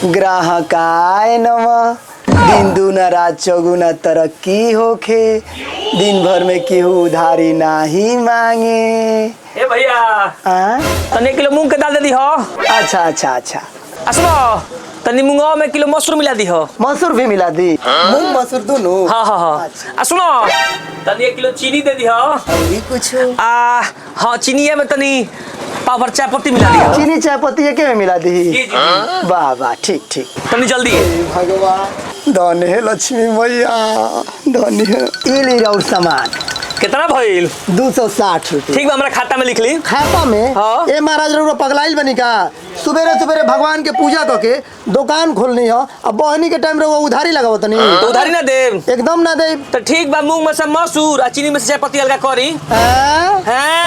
ग्राहकाय नमः। दिन दूना रात चौगुना तरक्की होखे, दिन भर में केहू उधारी नाही मांगे। ए भैया तने किलो मूंग के दाल दे दी हो। अच्छा सुनो तनी मूंगवा में किलो मसूर मिला दी हो। मसूर भी मिला दी? मूंग मसूर दोनों? हाँ। सुनो तनी 1 किलो चीनी दे दी हो। अभी कुछ हाँ चीनी में तनी पाव भर चाय पत्ती मिला दी हो। चीनी चाय पत्ती के में मिला दी? जी। वाह ठीक तनी जल्दी। भगवान धन्य है लक्ष्मी मैया, धन्य है। ये ले रहा सामान कितना भइल? 260 रुपये। ठीक बा हमरा खाता में लिख ली। खाता में? हाँ। ए महाराज रउरा पगलाइल बनी का? सुबेरे भगवान के पूजा करके दुकान खोलनी हो, अब बहनी के टाइम रउरा उधारी लगावत तनी? तो उधारी ना दे? एकदम ना दे। तो ठीक बा मूंग में से मसूर और चीनी में से चाय पत्ती अलगा करी। हैं?